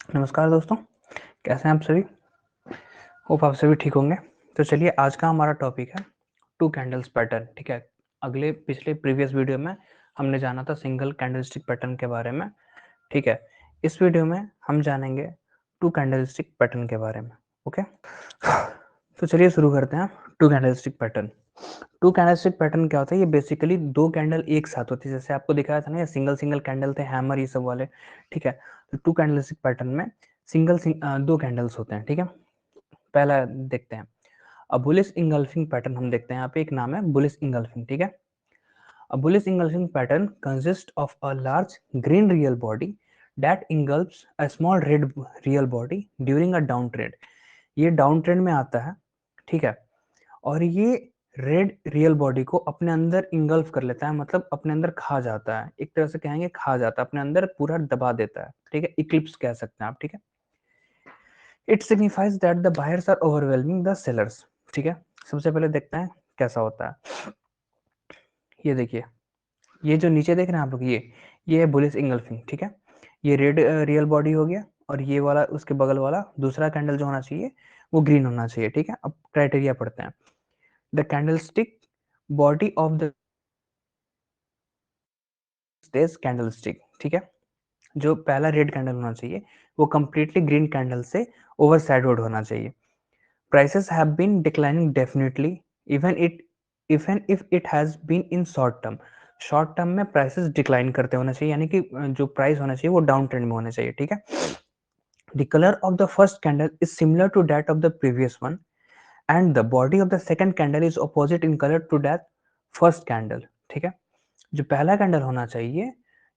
नमस्कार दोस्तों, कैसे हैं आप सभी? होप आप सभी ठीक होंगे। तो चलिए आज का हमारा टॉपिक है टू कैंडल्स पैटर्न, ठीक है? पिछले प्रीवियस वीडियो में हमने जाना था सिंगल कैंडलस्टिक पैटर्न के बारे में, ठीक है? इस वीडियो में हम जानेंगे टू कैंडलस्टिक पैटर्न के बारे में, ओके? तो चलिए शुरू करते हैं two candlestick pattern. Two candlestick pattern क्या होता है? ये बेसिकली दो कैंडल एक साथ होती है, जैसे आपको दिखाया था ना, ये सिंगल सिंगल कैंडल थे, हैमर ये सब वाले, ठीक है? तो टू कैंडलस्टिक पैटर्न में दो कैंडल्स होते हैं, ठीक है? पहला देखते हैं, अब बुलिश इंगल्फिंग पैटर्न हम देखते हैं। यहाँ पे एक नाम है बुलिश इंगल्फिंग, ठीक है? A bullish engulfing pattern consists of a large green real body that engulfs a small red real body during a downtrend. ये डाउन ट्रेंड में आता है, ठीक है? और ये रेड रियल बॉडी को अपने अंदर इंगल्फ कर लेता है, मतलब अपने अंदर खा जाता है, एक तरह से कहेंगे खा जाता है, अपने अंदर पूरा दबा देता है, ठीक है? इक्लिप्स कह सकते हैं आप, ठीक है? It signifies that the buyers are overwhelming the sellers, ठीक है? सबसे पहले देखते हैं कैसा होता है। ये देखिए, ये जो नीचे देख रहे हैं आप लोग, ये है बुलिश इंगल्फिंग, ठीक है? ये रेड रियल बॉडी हो गया, और ये वाला उसके बगल वाला दूसरा कैंडल जो होना चाहिए वो ग्रीन होना चाहिए, ठीक है? अब क्राइटेरिया पढ़ते हैं। The candlestick body of the stage candlestick, ठीक है? जो पहला रेड कैंडल होना चाहिए वो कंप्लीटली ग्रीन कैंडल से ओवरशैडोड होना चाहिए। Prices have been declining definitely, even if it has been in short term. Short term में प्राइसेस डिक्लाइन करते होना चाहिए, यानी कि जो प्राइस होना चाहिए वो डाउन ट्रेंड में होना चाहिए, ठीक है? The colour of the first candle is similar to that of the previous one, and the body of the second candle is opposite in colour to that first candle, ठीक है? जो पहला candle होना चाहिए,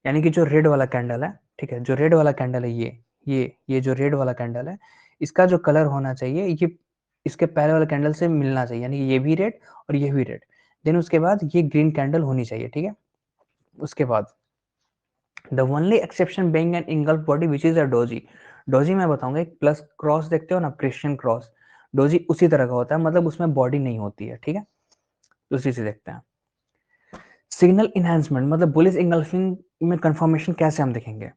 यानी कि जो रेड वाला कैंडल है, ठीक है? जो रेड वाला कैंडल है, ये जो रेड वाला कैंडल है, इसका जो कलर होना चाहिए ये इसके पहले वाले कैंडल से मिलना चाहिए, यानी कि ये भी रेड और ये भी रेड। देन उसके बाद ये ग्रीन कैंडल होनी चाहिए, ठीक है? उसके बाद the only exception being an engulf body which is a doji. Doji मैं बताऊंगा, एक प्लस क्रॉस देखते हो ना, क्रिश्चियन क्रॉस, डोजी उसी तरह का होता है, मतलब उसमें बॉडी नहीं होती है, ठीक है? तो उसी से देखते हैं। सिग्नल इनहेंसमेंट मतलब बुलिश इंगल्फिंग में कंफर्मेशन कैसे हम देखेंगे?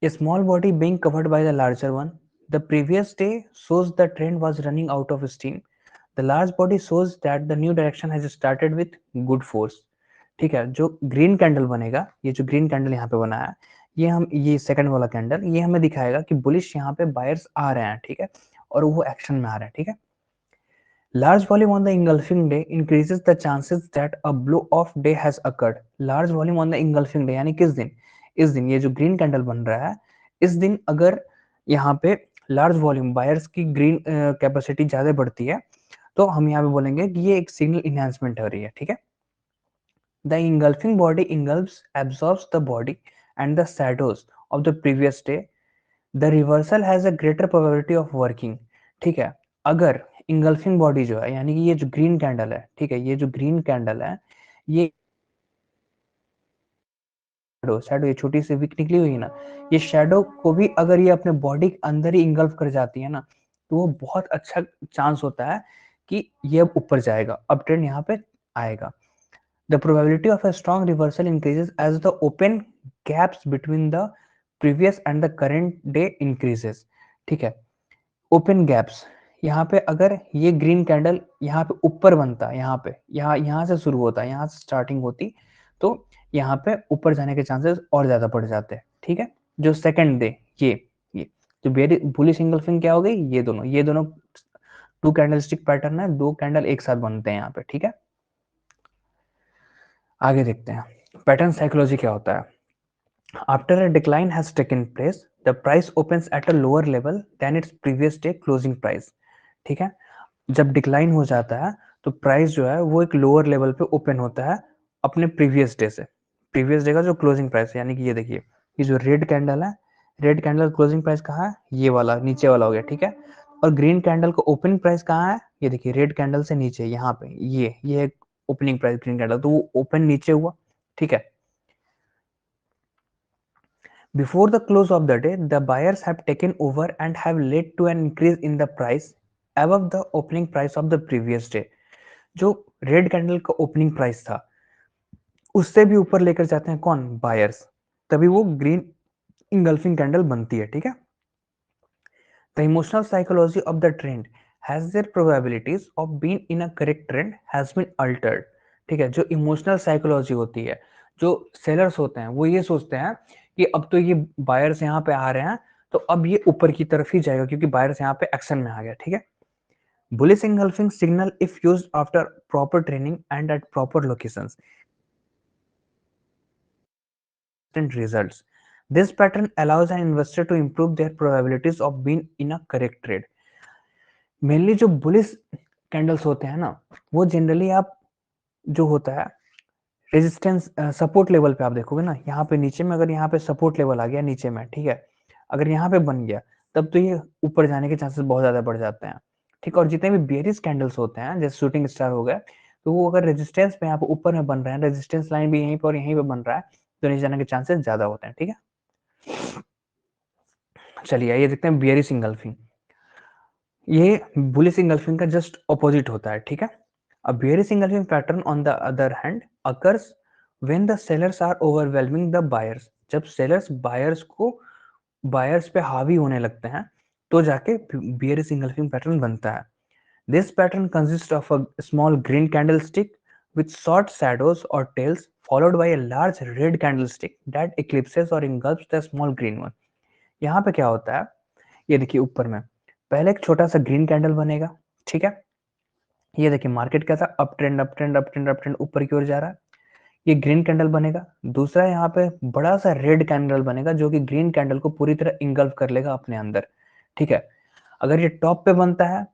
A small body being covered by the larger one. The previous day shows the trend was running out of steam. The large body shows that the new direction has started with good force. ठीक है, जो green candle बनेगा, ये जो green candle यहाँ पे बना है, ये सेकंड वाला कैंडल, ये हमें दिखाएगा कि बुलिश यहाँ पे बायर्स आ रहे हैं, ठीक है? और वो एक्शन में आ रहे हैं, ठीक है? Large volume on the engulfing day increases the chances that a blow off day has occurred. Large volume on the engulfing day यानी किस दिन? इस दिन ये जो ग्रीन कैंडल बन रहा है, इस दिन अगर यहाँ पे लार्ज वॉल्यूम बायर्स की ग्रीन कैपेसिटी ज्यादा बढ़ती है, तो हम यहाँ पे बोलेंगे कि ये एक सिग्नल इनहेंसमेंट हो रही है, ठीक है? The engulfing body engulfs, absorbs the body and the shadows of the previous day. The reversal has a greater probability of working. ठीक है, अगर इंगल्फिंग बॉडी जो है, यानी कि ये जो ग्रीन कैंडल है, ठीक है, ये जो ग्रीन कैंडल है, ये शैडो ये छोटी सी विक निकली हुई है ना, ये शैडो को भी अगर ये अपने बॉडी के अंदर ही इंगल्फ कर जाती है ना, तो वो बहुत अच्छा चांस होता है कि ये अब ऊपर जाएगा, अब ट्रेंड यहाँ पे आएगा। The probability of a strong reversal increases as the open gaps between the previous and the current day increases. ठीक है, ओपन गैप्स, यहाँ पे अगर ये ग्रीन कैंडल यहाँ पे ऊपर बनता है, यहाँ से शुरू होता है, यहाँ से स्टार्टिंग होती, तो यहाँ पे ऊपर जाने के चांसेस और ज्यादा बढ़ जाते हैं, ठीक है? जो सेकंड डे ये जो वेरी बुलिश इंगल्फिंग क्या हो गई, ये दोनों टू कैंडलस्टिक पैटर्न है, दो कैंडल एक साथ बनते हैं यहाँ पे, ठीक है? आगे देखते हैं पैटर्न साइकोलॉजी क्या होता है। After a decline has taken place, the price opens at a lower level than its previous day closing price. ठीक है, जब डिक्लाइन हो जाता है तो प्राइस जो है वो एक लोअर लेवल पे ओपन होता है अपने प्रीवियस डे से। प्रीवियस डे का जो क्लोजिंग प्राइस है, यानी कि ये देखिए, ये जो रेड कैंडल है, रेड कैंडल क्लोजिंग प्राइस कहाँ है? ये वाला नीचे वाला हो गया, ठीक है? और ग्रीन कैंडल का ओपनिंग प्राइस कहाँ है? ये देखिए, रेड कैंडल से नीचे यहाँ पे, ये ओपनिंग प्राइस ग्रीन कैंडल, तो वो ओपन नीचे हुआ, ठीक है? Before the close of the day, the buyers have taken over and have led to an increase in the price above the opening price of the previous day. जो red candle का opening price था उससे भी ऊपर लेकर जाते हैं कौन? बायर्स, तभी वो ग्रीन इंगल्फिंग कैंडल बनती है, ठीक है? The emotional psychology of the trend has their probabilities of being in a correct trend has been altered. ठीक है, जो इमोशनल साइकोलॉजी होती है, जो सेलर्स होते हैं वो ये सोचते हैं कि अब तो ये बायर्स यहाँ पे आ रहे हैं, तो अब ये ऊपर की तरफ ही जाएगा क्योंकि बायर्स यहाँ पे एक्शन में आ गया. ठीक है. Bullish engulfing signal if used after proper training and at proper locations and results. This pattern allows an investor to improve their probabilities of being in a correct trade. Mainly जो bullish candles होते हैं ना, वो generally आप जो होता है resistance support level पे आप देखोगे ना, यहाँ पे नीचे में अगर यहाँ पे सपोर्ट लेवल आ गया नीचे में, ठीक है, अगर यहाँ पे बन गया तब तो ये ऊपर जाने के चांसेस बहुत ज्यादा बढ़ जाते हैं. ठीक है. और जितने भी बेयरिश कैंडल्स होते हैं जैसे शूटिंग स्टार हो गया, तो वो अगर रेजिस्टेंस पे यहाँ पे ऊपर में बन रहे हैं, रेजिस्टेंस लाइन भी यहीं पर और यहीं पे बन रहा है, तो नीचे जाने के चांसेस ज्यादा होते हैं. ठीक है. चलिए ये देखते हैं बेयरिश इंगल्फिंग. ये बुलिश इंगल्फिंग का जस्ट ऑपोजिट होता है. ठीक है. A bearish engulfing pattern on the other hand occurs when the sellers are overwhelming the buyers. जब sellers buyers पे हावी होने लगते हैं तो जाके bearish engulfing pattern बनता है. This pattern consists of a small green candlestick with short shadows or tails followed by a large red candlestick that eclipses or engulfs the small green one. यहाँ पे क्या होता है, ये देखिए ऊपर में पहले एक छोटा सा ग्रीन कैंडल बनेगा. ठीक है. ये देखिए मार्केट कैसा up trend up trend up trend up trend ऊपर की ओर जा रहा है. ये ग्रीन कैंडल बनेगा. दूसरा यहाँ पे बड़ा सा रेड कैंडल बनेगा जो कि ग्रीन कैंडल को पूरी तरह इंगल्फ कर लेगा अपने अंदर. ठीक है. अगर ये टॉप पे बनता है,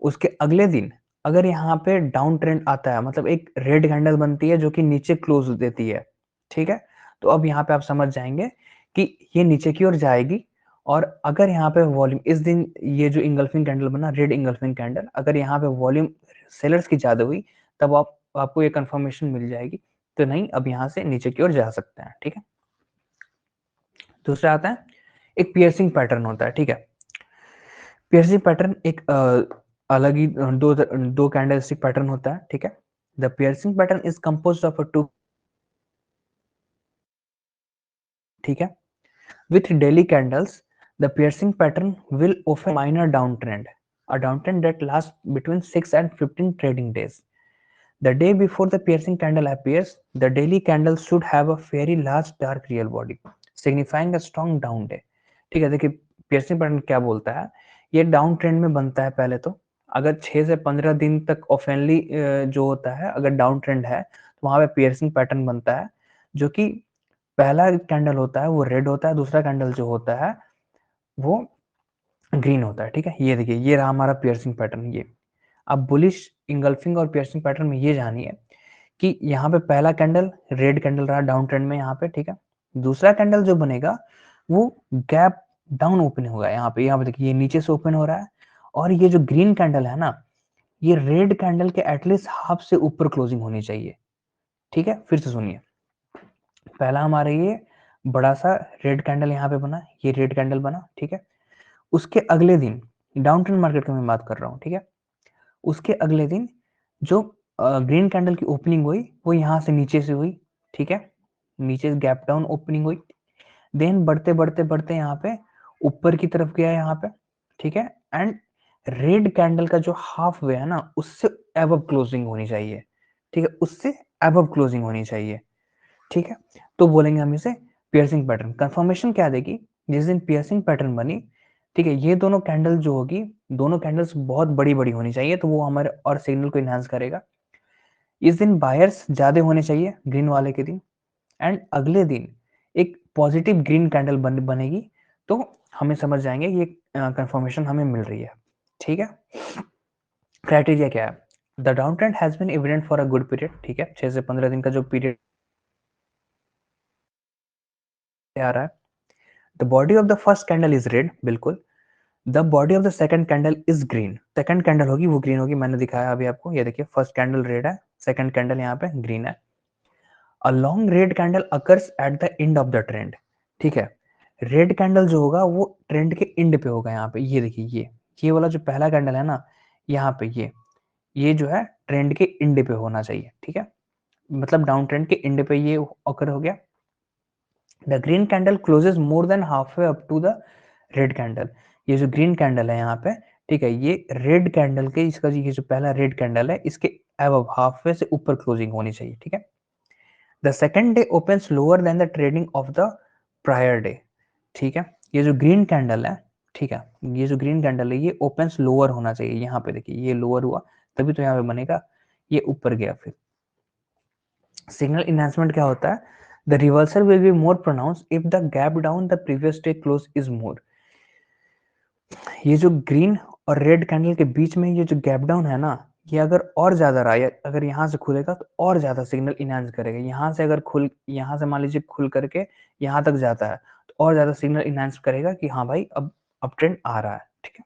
उसके अगले दिन अगर यहाँ पे डाउन ट्रेंड आता है, मतलब एक रेड कैंडल बनती है जो कि नीचे क्लोज देती है. ठीक है. तो अब यहाँ पे आप समझ जाएंगे कि ये नीचे की ओर जाएगी. और अगर यहाँ पे वॉल्यूम इस दिन ये जो इंगल्फिंग कैंडल बना रेड इंगल्फिंग कैंडल, अगर यहाँ पे वॉल्यूम सेलर्स की ज्यादा हुई तब आपको ये कंफर्मेशन मिल जाएगी, तो नहीं अब यहाँ से नीचे की ओर जा सकते हैं. ठीक है. दूसरा आता है एक पियर्सिंग पैटर्न होता है. ठीक है. पियर्सिंग पैटर्न एक अलग ही दो कैंडलस्टिक पैटर्न होता है. ठीक है. The piercing pattern is composed of two. ठीक है. With daily candles, the piercing pattern will offer minor downtrend, a downtrend that lasts between 6 and 15 trading days. The day before the piercing candle appears, the daily candle should have a very large dark real body, signifying a strong down day. ठीक है. देखिए piercing pattern क्या बोलता है, ये down trend में बनता है पहले तो. अगर 6 से 15 दिन तक ऑफेनली जो होता है अगर डाउन ट्रेंड है तो वहां पे piercing pattern बनता है जो कि पहला कैंडल होता है वो रेड होता है, दूसरा कैंडल जो होता है वो ग्रीन होता है. ठीक है. ये देखिए ये रहा हमारा पियर्सिंग पैटर्न. ये अब बुलिश इंगल्फिंग और पियर्सिंग पैटर्न में ये जानिए कि यहाँ पे पहला कैंडल रेड कैंडल रहा डाउन ट्रेंड में यहाँ पे. ठीक है. दूसरा कैंडल जो बनेगा वो गैप डाउन ओपन होगा. यहाँ पे देखिए ये नीचे से ओपन हो रहा है और ये जो ग्रीन कैंडल है ना, ये रेड कैंडल के एटलीस्ट हाफ से ऊपर क्लोजिंग होनी चाहिए. ठीक है. फिर से सुनिए, पहला हमारा ये बड़ा सा रेड कैंडल यहाँ पे बना, ये रेड कैंडल बना. ठीक है. उसके अगले दिन डाउन ट्रेंड मार्केट की मैं बात कर रहा हूँ. ठीक है. उसके अगले दिन जो ग्रीन कैंडल की ओपनिंग हुई वो यहाँ से नीचे से हुई. ठीक है. नीचे गैप डाउन ओपनिंग हुई. देन बढ़ते बढ़ते बढ़ते यहाँ पे ऊपर की तरफ गया यहाँ पे. ठीक है. एंड रेड कैंडल का जो हाफ वे है ना उससे एबव क्लोजिंग होनी चाहिए. ठीक है. उससे एबव क्लोजिंग होनी चाहिए. ठीक है. तो बोलेंगे हम इसे पियर्सिंग पैटर्न. कंफर्मेशन क्या देगी, जिस दिन पियर्सिंग पैटर्न बनी, ठीक है, ये दोनों कैंडल जो होगी, दोनों कैंडल्स बहुत बड़ी बड़ी होनी चाहिए तो वो हमारे और सिग्नल को इनहांस करेगा. इस दिन बायर्स ज्यादा होने चाहिए ग्रीन वाले के दिन. एंड अगले दिन एक पॉजिटिव ग्रीन कैंडल बनेगी तो हमें समझ जाएंगे ये कंफर्मेशन हमें मिल रही है. ठीक है. क्राइटेरिया क्या है, the down trend has been evident for a good period. ठीक है. 6 से 15 दिन का जो पीरियड आ रहा है. The body of the first candle is red, बिल्कुल. The body of the second candle is green. Second candle होगी वो ग्रीन होगी, मैंने दिखाया अभी आपको. ये देखिए फर्स्ट कैंडल रेड है, सेकंड कैंडल यहाँ पे ग्रीन है. अ long red candle occurs at the end of the trend. ठीक है. रेड कैंडल जो होगा वो ट्रेंड के एंड पे होगा. यहाँ पे ये देखिए ये वाला जो पहला कैंडल है ना, यहाँ पे ये जो है ट्रेंड के एंड पे होना चाहिए. ठीक है. मतलब डाउन ट्रेंड के एंड पे ये अकर हो गया. The green candle closes more than half way up to the red candle. ये जो ग्रीन कैंडल है यहाँ पे, ठीक है, ये रेड कैंडल के, इसका ये जो पहला रेड कैंडल है इसके अबव हाफ वे से ऊपर क्लोजिंग होनी चाहिए, ठीक है। The second day opens lower than the trading of the prior day, ठीक है। ये जो ग्रीन कैंडल है, ठीक है, ये जो ग्रीन कैंडल है ये ओपन्स लोअर होना चाहिए। यहाँ पे देखिए ये लोअर हुआ तभी तो यहाँ पे बनेगा, ये ऊपर गया। फिर सिग्नल इनहेंसमेंट क्या होता है? The reversal will be more pronounced if the gap down the previous day close is more. ये जो ग्रीन और रेड कैंडल के बीच में ये जो गैप डाउन है ना, ये अगर और ज्यादा रहा, या अगर यहाँ से खुलेगा तो और ज्यादा सिग्नल इनहेंस करेगा। यहाँ से अगर खुल, यहाँ से मान लीजिए खुल करके यहाँ तक जाता है तो और ज्यादा सिग्नल इनहेंस करेगा कि हाँ भाई अब अप ट्रेंड आ रहा है, ठीक है।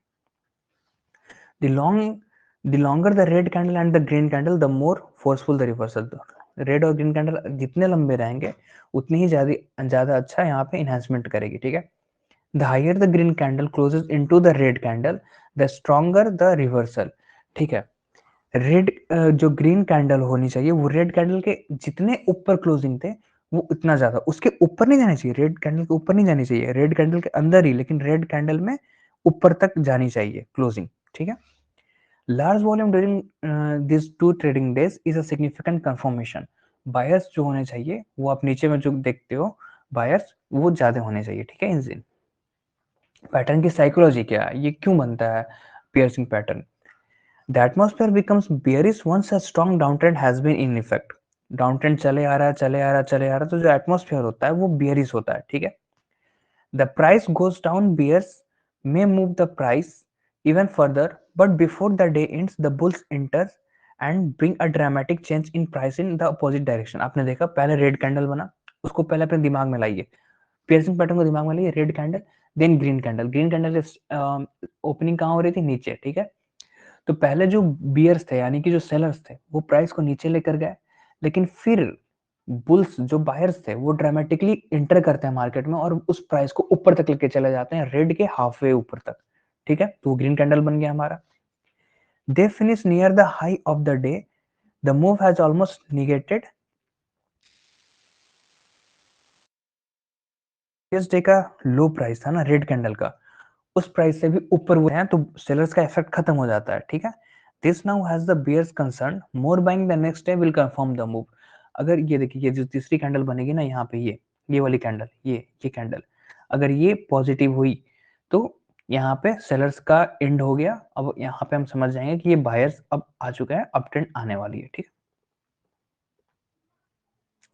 The longer the red candle and the green candle the more forceful the reversal. Red और ग्रीन कैंडल जितने लंबे रहेंगे उतनी ही ज्यादा अच्छा यहाँ पे इनहेंसमेंट करेगी, ठीक है। The higher the green candle closes into the red candle, the stronger the reversal, ठीक है। रेड जो ग्रीन कैंडल होनी चाहिए वो रेड कैंडल के जितने ऊपर क्लोजिंग थे वो इतना ज्यादा, उसके ऊपर नहीं जानी चाहिए, रेड कैंडल के ऊपर नहीं जानी चाहिए, रेड कैंडल के अंदर ही, लेकिन रेड कैंडल में ऊपर तक जानी चाहिए क्लोजिंग, ठीक है। Large volume during this two trading days is a significant confirmation. Buyers जो होने चाहिए वो आप नीचे में जो देखते हो बायर्स वो ज्यादा होने चाहिए, ठीक है। इन दिन पैटर्न की साइकोलॉजी क्या है, ये क्यों बनता है piercing pattern? The atmosphere becomes bearish once a strong down trend has been in effect. Down trend चले आ रहा है, चले आ रहा है, चले आ रहा है, तो जो एटमॉस्फेयर होता है वो बेयरिश होता है, ठीक है। The price goes down, bears may move the price even further, but before the day ends the bulls enter and bring a dramatic change in price in the opposite direction। आपने देखा पहले red candle बना, उसको पहले अपने दिमाग में लाइए, पियर्सिंग पैटर्न को दिमाग में लाइए, red candle then green candle. Green candle opening कहाँ हो रही थी? नीचे, ठीक है। तो पहले जो बियर्स थे यानी कि जो सेलर्स थे वो प्राइस को नीचे लेकर गए, लेकिन फिर बुल्स जो बायर्स थे वो ड्रामेटिकली इंटर करते हैं मार्केट में और उस प्राइस को ऊपर तक लेके चले जाते हैं, रेड के हाफ वे ऊपर तक, ठीक है। तो ग्रीन कैंडल बन गया हमारा। They finish near the high of the day, the move has almost negated इस डे का लो प्राइस था ना रेड कैंडल का, उस प्राइस से भी ऊपर वो है, तो सेलर्स का इफेक्ट खत्म हो जाता है, ठीक है। This now has the bears concern more buying the next day will confirm the move. अगर ये देखिए ये जो तीसरी कैंडल बनेगी ना यहाँ पे, ये वाली कैंडल, ये कैंडल अगर ये पॉजिटिव हुई तो यहाँ पे सेलर्स का एंड हो गया। अब यहाँ पे हम समझ जाएंगे कि ये बायर्स अब आ चुका है, अप ट्रेंड आने वाली है, ठीक है।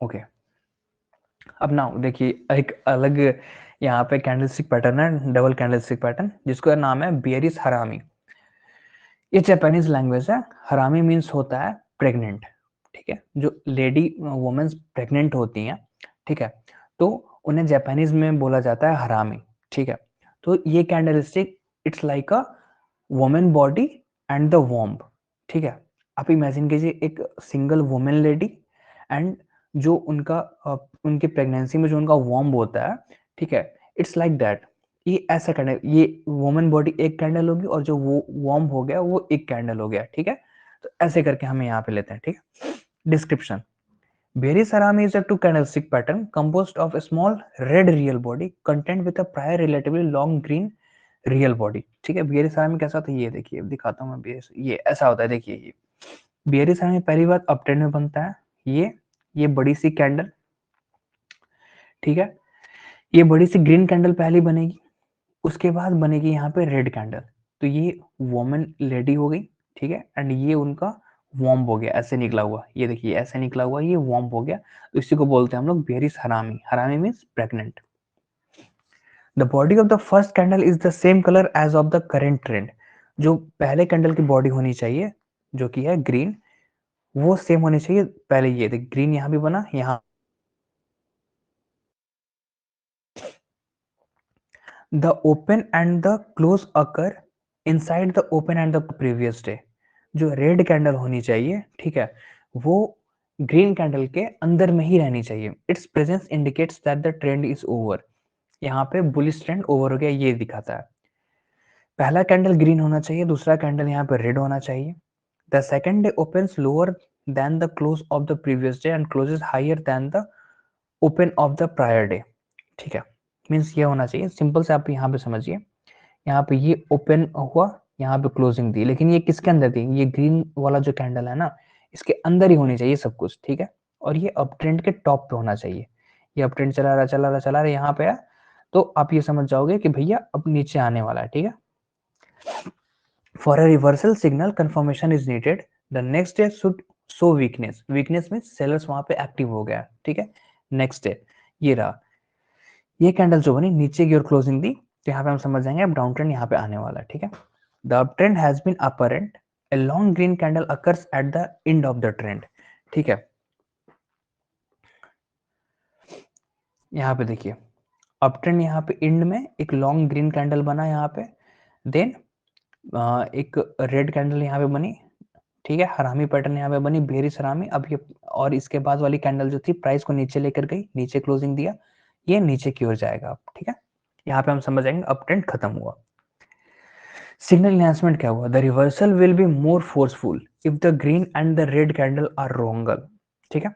ओके, अब ना देखिए एक अलग यहाँ पे कैंडलस्टिक पैटर्न है, डबल कैंडलस्टिक पैटर्न, जिसका नाम है बियरिस हरामी। ये जापानीज लैंग्वेज है। हरामी मीन्स होता है प्रेग्नेंट, ठीक है। जो लेडी वुमेन्स प्रेग्नेंट होती हैं, ठीक है, तो उन्हें जापानीज में बोला जाता है हरामी, ठीक है। तो ये candlestick it's like a women body and the womb, ठीक है। आप इमेजिन कीजिए एक सिंगल वुमेन लेडी एंड जो उनका उनकी प्रेगनेंसी में जो उनका वॉम्ब होता है, ठीक है, इट्स लाइक दैट। ये ऐसा कैंडल, ये वुमेन बॉडी एक कैंडल होगी और जो वो वार्म हो गया वो एक कैंडल हो गया, ठीक है। तो ऐसे करके हमें यहाँ पे लेते हैं, ठीक है। डिस्क्रिप्शन: बेरी सरामी is a two candlestick pattern composed of a small red real body contained with a prior relatively long green real body, ठीक है। बेरी सरामी कैसा होता है ये देखिए, दिखाता हूँ मैं। ये ऐसा होता है, देखिए ये बेरी सरामी पहली बात अप ट्रेंड में बनता है। ये बड़ी सी कैंडल, ठीक है, ये बड़ी सी ग्रीन कैंडल पहली बनेगी, उसके बाद बनेगी यहाँ पे रेड कैंडल। तो ये वोमेन लेडी हो गई, ठीक है, एंड ये उनका वॉर्म हो गया, ऐसे निकला हुआ, ये देखिए ऐसे निकला हुआ, ये वॉर्म हो गया। तो इसी को बोलते हैं हम लोग bearish harami. Harami means pregnant. The body of the first candle is the same colour as of the current trend. जो पहले कैंडल की बॉडी होनी चाहिए जो कि है ग्रीन, वो सेम होनी चाहिए। पहले ये देख ग्रीन यहाँ भी बना, यहाँ the open and the close occur inside the open and the previous day। जो रेड कैंडल होनी चाहिए, ठीक है, वो ग्रीन कैंडल के अंदर में ही रहनी चाहिए। It's presence indicates that the trend is over. यहाँ पे बुलिश ट्रेंड ओवर हो गया, ये दिखाता है। पहला कैंडल ग्रीन होना चाहिए, दूसरा कैंडल यहाँ पे रेड होना चाहिए। The second day opens lower than the close of the previous day and closes higher than the open of the prior day, ठीक है। मीन्स ये होना चाहिए, सिंपल से आप यहाँ पे समझिए। यहाँ पे ये ओपन हुआ, यहाँ पे क्लोजिंग दी, लेकिन ये किसके अंदर दी, ये ग्रीन वाला जो कैंडल है ना, इसके अंदर ही होनी चाहिए सब कुछ, ठीक है। और ये अप ट्रेंड के टॉप पे होना चाहिए। ये अप ट्रेंड चला रहा चला रहा चला रहा, यहाँ पे है, तो आप ये समझ जाओगे कि भैया अब नीचे आने वाला है, ठीक है। For a reversal signal confirmation is needed, the next day should show weakness, weakness में सेलर्स वहां पे एक्टिव हो गया, ठीक है। नेक्स्ट डे ये रहा, ये कैंडल जो बनी नीचे की ओर क्लोजिंग दी, तो यहाँ पे हम समझ जाएंगे अब डाउन ट्रेंड यहाँ पे आने वाला है, ठीक है। The up trend has been apparent, a long green candle occurs at the end of the trend, ठीक है। यहाँ पे देखिए अप ट्रेंड, यहाँ पे एंड में एक लॉन्ग ग्रीन कैंडल बना यहाँ पे, देन एक रेड कैंडल यहाँ पे बनी, ठीक है। हरामी पैटर्न यहाँ पे बनी, बेरिश हरामी। अब ये और इसके बाद वाली कैंडल जो थी प्राइस को नीचे लेकर गई, नीचे क्लोजिंग दिया, ये नीचे की ओर जाएगा, ठीक है। यहाँ पे हम समझ जाएंगे अप ट्रेंड खत्म हुआ। सिग्नल एनहांसमेंट क्या हुआ, the reversal will be more forceful if the green and the red candle are wrongly, ठीक है।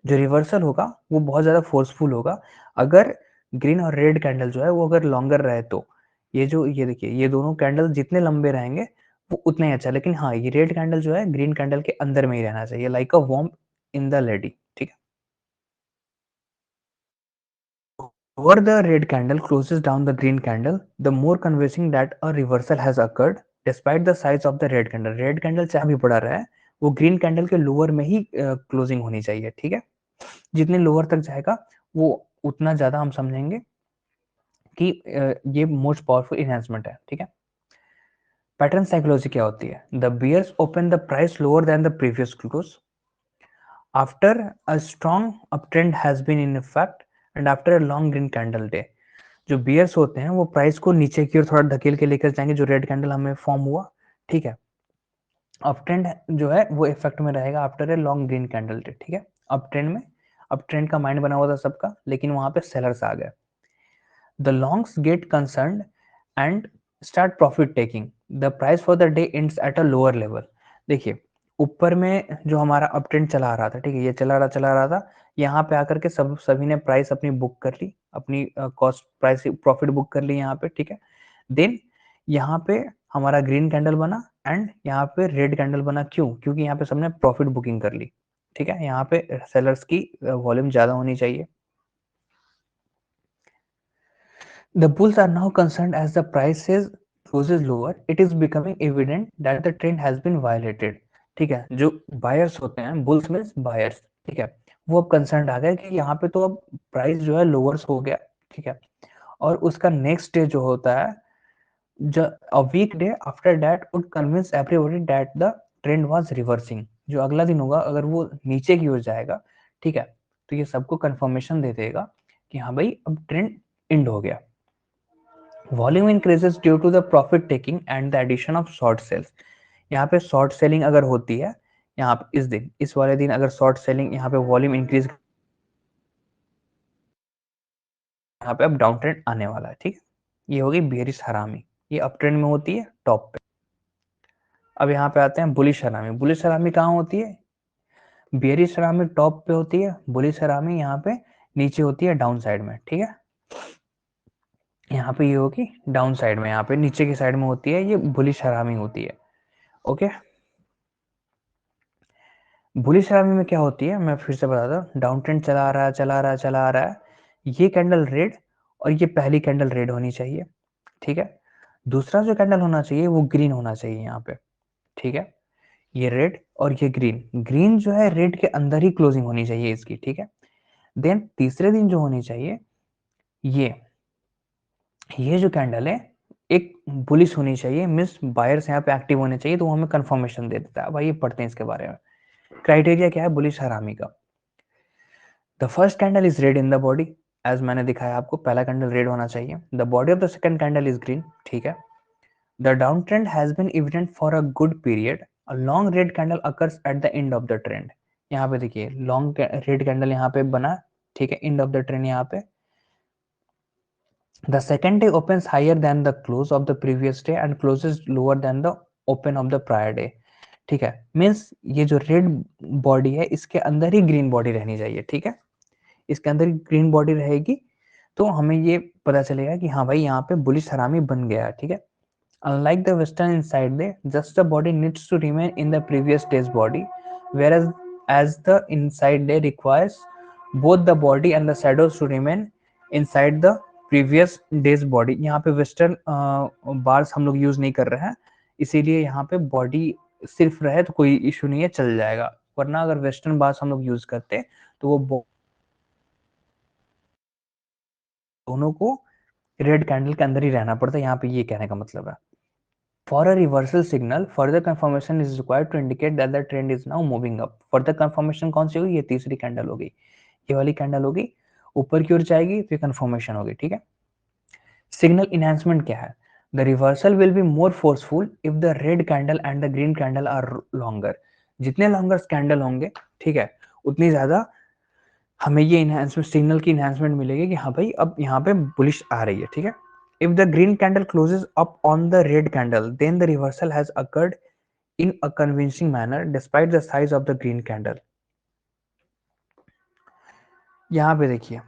जो रिवर्सल होगा वो बहुत ज्यादा फोर्सफुल होगा अगर ग्रीन और रेड कैंडल जो है वो अगर लॉन्गर रहे तो। ये देखिए ये दोनों कैंडल जितने लंबे रहेंगे वो उतना ही अच्छा, लेकिन हाँ ये रेड कैंडल जो है ग्रीन कैंडल के अंदर में ही रहना चाहिए, like a worm in the lady, ठीक है। Over the red candle closes down the green candle, the more convincing that a reversal has occurred despite the size of the red candle. Red candle चाहे भी बड़ा रहा है, वो green candle के lower में ही क्लोजिंग होनी चाहिए, ठीक है। जितने लोअर तक जाएगा वो उतना ज्यादा हम समझेंगे कि ये मोस्ट पावरफुल इनहेंसमेंट है, ठीक है। पैटर्न साइकोलॉजी क्या होती है, the bears open the price lower than the previous close after a strong uptrend has been in effect and after a long green candle day. जो बियर्स होते हैं वो प्राइस को नीचे की ओर थोड़ा ढकेल के लेकर जाएंगे, जो रेड कैंडल हमें फॉर्म हुआ, ठीक है। अप ट्रेंड जो है वो इफेक्ट में रहेगा after a long green candle day, ठीक है। अप ट्रेंड में, अप ट्रेंड का माइंड बना हुआ था सबका, लेकिन वहां पे सेलर्स आ गए। The longs get concerned and start profit taking, the price for the day ends at a lower level. देखिए ऊपर में जो हमारा अप ट्रेंड चला आ रहा था, ठीक है, ये चला रहा था, यहाँ पे आकर के सभी ने प्राइस अपनी बुक कर ली, अपनी कॉस्ट प्राइस प्रॉफिट बुक कर ली यहाँ पे, ठीक है। देन यहाँ पे हमारा ग्रीन कैंडल बना एंड यहाँ पे रेड कैंडल बना, क्यों, क्योंकि यहाँ पे सबने प्रॉफिट बुकिंग कर ली, ठीक है। यहाँ पे सेलर्स की वॉल्यूम ज्यादा होनी चाहिए। The bulls are now concerned as the price closes lower, it is becoming evident that the trend has been violated, ठीक है। जो बायर्स होते हैं, बुल्स में बायर्स, ठीक है, वो अब कंसर्न आ गए कि यहाँ पे तो अब प्राइस जो है लोअर्स हो गया, ठीक है। और उसका नेक्स्ट डे जो होता है, a week day after that would convince everybody that the trend was reversing। जो अगला दिन होगा अगर वो नीचे की ओर जाएगा, ठीक है, तो ये सबको कंफर्मेशन दे देगा कि हाँ भाई अब ट्रेंड एंड हो गया। Volume increases due to the profit taking and the addition of short sales. यहाँ पे शॉर्ट सेलिंग अगर होती है, यहाँ पे इस दिन, इस वाले दिन अगर शॉर्ट सेलिंग, यहाँ पे वॉल्यूम इंक्रीज, यहाँ पे अब डाउन ट्रेंड आने वाला है, ठीक है। ये होगी बेरिश हरामी, ये अप ट्रेंड में होती है टॉप पे। अब यहाँ पे आते हैं बुलिश हरामी। बुलिश हरामी कहाँ होती है, बेरिश हरामी टॉप पे होती है, बुलिश हरामी यहाँ पे नीचे होती है डाउन साइड में, ठीक है। यहाँ पे ये होगी डाउन साइड में, यहाँ पे नीचे की साइड में होती है, ये बुलिश हरामी होती है, ओके। बुलिश हरामी में क्या होती है, मैं फिर से बताता हूँ, डाउन ट्रेंड चला आ रहा है, ये कैंडल रेड और ये पहली कैंडल रेड होनी चाहिए, ठीक है। दूसरा जो कैंडल होना चाहिए वो ग्रीन होना चाहिए यहाँ पे, ठीक है। ये रेड और ये ग्रीन, ग्रीन जो है रेड के अंदर ही क्लोजिंग होनी चाहिए इसकी, ठीक है। देन तीसरे दिन जो होनी चाहिए, ये जो कैंडल है एक बुलिश होनी चाहिए, मीन्स बायर्स यहाँ पे एक्टिव होने चाहिए, तो वो हमें कंफर्मेशन दे देता है। भाई ये पढ़ते हैं इसके बारे में। क्राइटेरिया क्या है बुलिश हरामी का, the first candle is red in the body, as मैंने दिखाया आपको, पहला कैंडल रेड होना चाहिए। The body of the second candle is green, ठीक है। The down trend has been evident for a good period, a long red candle occurs at the end of the trend. यहाँ पे देखिए long red candle यहाँ पे बना, ठीक है, एंड ऑफ द ट्रेंड यहाँ पे। The second day opens higher than the close of the previous day and closes lower than the open of the prior day, ठीक है। मीन्स ये जो रेड बॉडी है इसके अंदर ही ग्रीन बॉडी रहनी चाहिए, ठीक है, इसके अंदर ग्रीन बॉडी रहेगी, तो हमें ये पता चलेगा कि हाँ भाई यहाँ पे बुलिश हरामी बन गया है, ठीक है। Unlike the western inside day, just the body needs to remain in the previous day's body, whereas as the inside day requires both the body and the shadows to remain inside the previous day's body। यहाँ पे western bars हम लोग use नहीं कर रहे हैं, इसीलिए यहाँ पे बॉडी सिर्फ रहे तो कोई इशू नहीं है, चल जाएगा। वरना अगर वेस्टर्न बार्स हम लोग यूज करते तो वो दोनों को रेड कैंडल के अंदर ही रहना पड़ता है। यहाँ पे ये कहने का मतलब है। For a reversal signal, further confirmation is required to indicate that the trend is now moving up. Further confirmation कौन सी होगी? ये तीसरी कैंडल होगी, ये वाली कैंडल होगी, ऊपर की ओर जाएगी तो ये confirmation होगी, ठीक है। सिग्नल इनहेंसमेंट क्या है? The reversal will be more forceful if the red candle and the green candle are longer. जितने लॉन्गर कैंडल होंगे, ठीक है, उतनी ज्यादा हमें ये इनहेंसमेंट, सिग्नल की इनहेंसमेंट मिलेगी कि हाँ भाई अब यहाँ पे बुलिश आ रही है, ठीक है। If the green candle closes up on the red candle, then the reversal has occurred in a convincing manner despite the size of the green candle। यहाँ पे देखिए,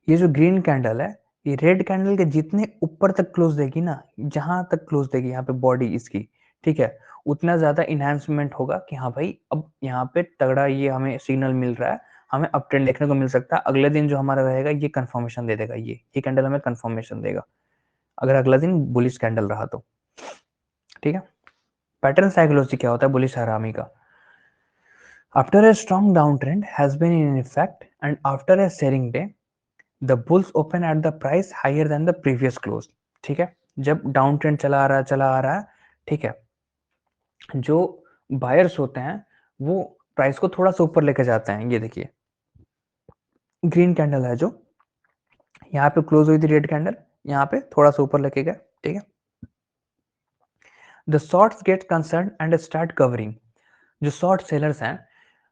ये जो ग्रीन कैंडल है, ये रेड कैंडल के जितने ऊपर तक क्लोज देगी ना, जहां तक क्लोज देगी यहाँ पे बॉडी इसकी, ठीक है, उतना ज्यादा इनहेंसमेंट होगा कि हाँ भाई अब यहाँ पे तगड़ा ये हमें सिग्नल मिल रहा है, हमें अप ट्रेंड देखने को मिल सकता है। अगले दिन जो हमारा रहेगा ये कंफर्मेशन दे देगा, ये कैंडल हमें कंफर्मेशन देगा अगर अगला दिन बुलिश कैंडल रहा तो, ठीक है। पैटर्न साइकोलॉजी क्या होता है बुलिश हरामी का? After a strong downtrend has been in effect and after a selling day the bulls open at the price higher than the previous close। ठीक है, जब डाउन ट्रेंड चला आ रहा है, ठीक है, जो बायर्स होते हैं वो प्राइस को थोड़ा सा ऊपर लेके जाते हैं। ये देखिए ग्रीन कैंडल है जो यहाँ पे क्लोज हुई थी, रेड कैंडल यहाँ पे थोड़ा सा ऊपर लेके गए, ठीक है। The shorts get concern and start covering. जो शॉर्ट सेलर्स हैं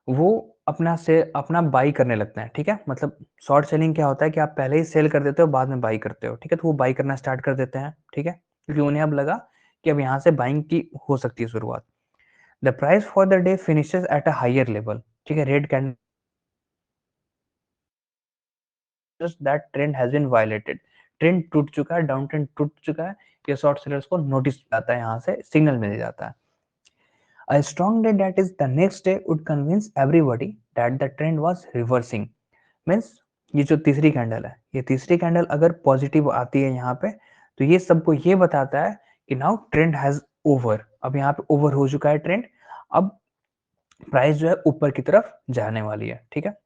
वो अपना बाई करने लगते हैं, ठीक है। मतलब शॉर्ट सेलिंग क्या होता है कि आप पहले ही सेल कर देते हो, बाद में बाई करते हो, ठीक है। तो वो बाई करना स्टार्ट कर देते हैं, ठीक है, क्योंकि उन्हें अब लगा कि अब यहाँ से बाइंग की हो सकती है शुरुआत। The price for the day finishes at a higher level, ठीक है। Red candle that trend has been violated, trend टूट चुका है, डाउन ट्रेंड टूट चुका है। ये शॉर्ट सेलर्स को नोटिस आता है, यहाँ से सिग्नल मिल जाता है। A strong day that is the next day would convince everybody that the trend was reversing। Means ये जो तीसरी कैंडल है, ये तीसरी कैंडल अगर पॉजिटिव आती है यहाँ पे तो ये सबको ये बताता है कि नाउ ट्रेंड हैज ओवर, अब यहाँ पे ओवर हो चुका है ट्रेंड, अब प्राइस जो है ऊपर की तरफ जाने वाली है, ठीक है।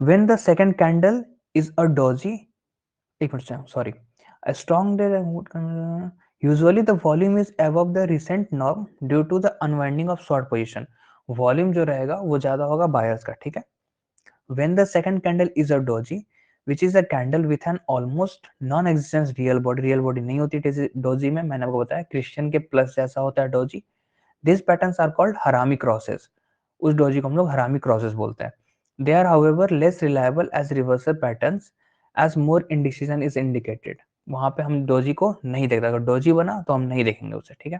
When the second candle is a doji, एक minute sorry, a strong day usually the volume is above the recent norm due to the unwinding of short position। Volume जो रहेगा वो ज्यादा होगा बायर्स का, ठीक है। When the second candle is a doji, which is a candle with an almost non-existence real body नहीं होती doji में, मैंने आपको बताया क्रिश्चियन के प्लस जैसा होता है doji। These patterns are called harami crosses। उस doji को हम लोग harami crosses बोलते हैं। They are however less reliable as reversal patterns as more indecision is indicated। वहां पे हम doji को नहीं देखते, अगर doji बना तो हम नहीं देखेंगे उसे, ठीक है।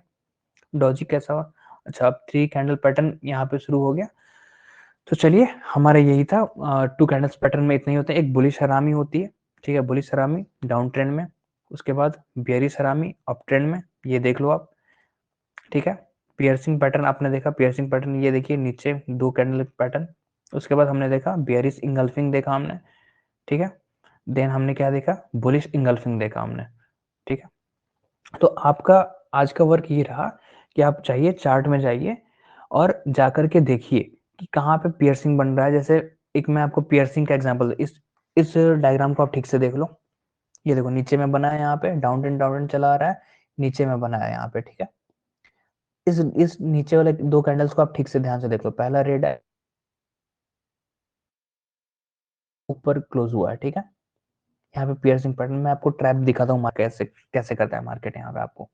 doji कैसा हुआ? अच्छा, अब थ्री कैंडल पैटर्न यहाँ पे शुरू हो गया। तो चलिए हमारा यही था, टू कैंडल्स पैटर्न में इतना ही होता है। एक बुलिश हरामी होती है, ठीक है, बुलिश हरामी डाउन ट्रेंड में, उसके बाद बियरिश हरामी अप ट्रेंड में, ये देख लो आप, ठीक है। पियर्सिंग पैटर्न आपने देखा, पियर्सिंग पैटर्न ये देखिए नीचे दो कैंडल पैटर्न, उसके बाद हमने देखा बियरिश इंगल्फिंग देखा हमने, ठीक है। देन हमने क्या देखा? बुलिश इंगल्फिंग देखा हमने, ठीक है। तो आपका आज का वर्क ये रहा कि आप चाहिए चार्ट में जाइए और जाकर के देखिए कि कहाँ पे पियर्सिंग बन रहा है। जैसे एक मैं आपको पियर्सिंग का एग्जांपल, इस डायग्राम को आप ठीक से देख लो। ये देखो नीचे में बना है, यहाँ पे डाउन ट्रेंड चला आ रहा है, नीचे में बना है यहाँ पे, ठीक है। इस नीचे वाले दो कैंडल्स को आप ठीक से ध्यान से देख लो। पहला रेड है, ऊपर क्लोज हुआ है, ठीक है। यहाँ पे पियर्सिंग पैटर्न में आपको ट्रैप दिखाता हूँ कैसे कैसे करता है मार्केट यहाँ पे आपको।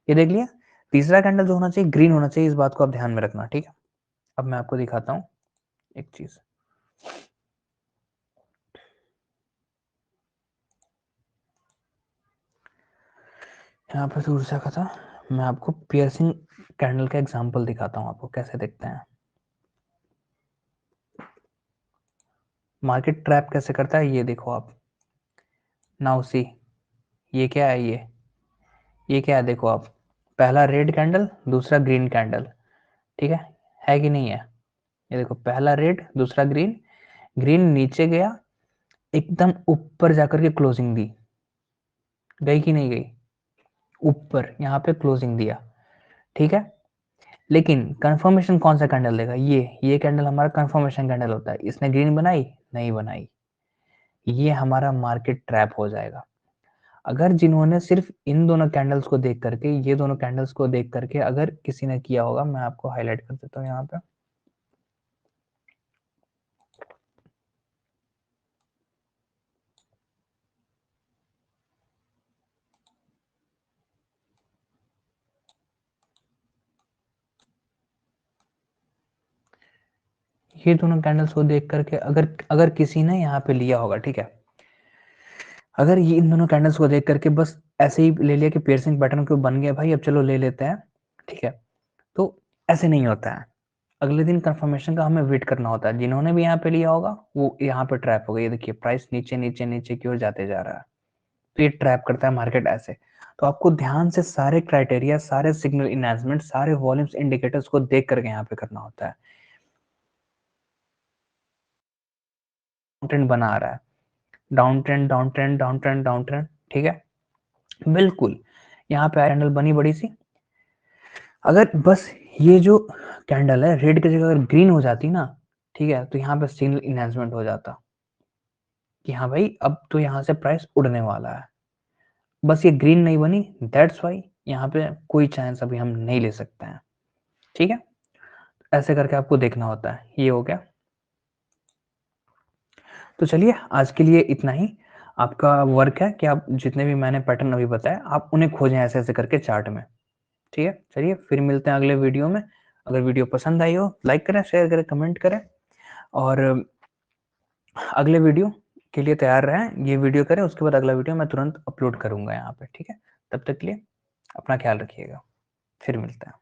ये देख लिया। तीसरा कैंडल जो होना चाहिए ग्रीन होना चाहिए, इस बात को आप ध्यान में रखना, ठीक है। अब मैं आपको दिखाता हूँ एक चीज, यहाँ पे दूर से था, मैं आपको पियर्सिंग कैंडल का एग्जांपल दिखाता हूँ आपको कैसे दिखते हैं। मार्केट ट्रैप कैसे करता है ये देखो आप। नाउ सी, ये क्या है, ये क्या है देखो आप, पहला रेड कैंडल दूसरा ग्रीन कैंडल, ठीक है कि नहीं है? ये देखो पहला रेड दूसरा ग्रीन, ग्रीन नीचे गया, एकदम ऊपर जाकर के क्लोजिंग दी, गई कि नहीं गई? ऊपर यहाँ पे क्लोजिंग दिया, ठीक है। लेकिन कंफर्मेशन कौन सा कैंडल देगा? ये कैंडल हमारा कंफर्मेशन कैंडल होता है। इसने ग्रीन बनाई नहीं बनाई, ये हमारा मार्केट ट्रैप हो जाएगा। अगर जिन्होंने सिर्फ इन दोनों कैंडल्स को देख करके, ये दोनों कैंडल्स को देख करके अगर किसी ने किया होगा, मैं आपको हाईलाइट कर देता हूँ यहाँ पे, ये दोनों कैंडल्स को देख करके अगर अगर किसी ने यहाँ पे लिया होगा, ठीक है, अगर ये इन दोनों कैंडल्स को देख करके बस ऐसे ही ले लिया कि पियर्सिंग पैटर्न क्यों बन गया भाई, अब चलो ले लेते हैं, ठीक है, तो ऐसे नहीं होता है। अगले दिन कंफर्मेशन का हमें वेट करना होता है। जिन्होंने भी यहाँ पे लिया होगा वो यहाँ पे ट्रैप हो गया। ये देखिए प्राइस नीचे नीचे नीचे की ओर जाते जा रहा है, तो ये ट्रैप करता है मार्केट ऐसे। तो आपको ध्यान से सारे क्राइटेरिया, सारे सिग्नल इनहेंसमेंट, सारे वॉल्यूम्स इंडिकेटर्स को देख करके यहाँ पे करना होता है। ट्रेंड बना रहा है, down trend down trend down trend down trend, ठीक है, बिल्कुल। यहाँ पे कैंडल बनी बड़ी सी, अगर बस ये जो कैंडल है रेड की जगह अगर ग्रीन हो जाती ना, ठीक है, तो यहाँ पे सिग्नल इनहेंसमेंट हो जाता कि हाँ भाई अब तो यहाँ से प्राइस उड़ने वाला है। बस ये ग्रीन नहीं बनी, दैट्स वाई यहाँ पे कोई चांस अभी हम नहीं ले सकते हैं, ठीक है। ऐसे करके आपको देखना होता है। ये हो गया। तो चलिए आज के लिए इतना ही। आपका वर्क है कि आप जितने भी मैंने पैटर्न अभी बताए आप उन्हें खोजें ऐसे ऐसे करके चार्ट में, ठीक है। चलिए फिर मिलते हैं अगले वीडियो में। अगर वीडियो पसंद आई हो लाइक करें, शेयर करें, कमेंट करें, और अगले वीडियो के लिए तैयार रहें। ये वीडियो करें उसके बाद अगला वीडियो मैं तुरंत अपलोड करूंगा यहाँ पे, ठीक है। तब तक के लिए अपना ख्याल रखिएगा, फिर मिलते हैं।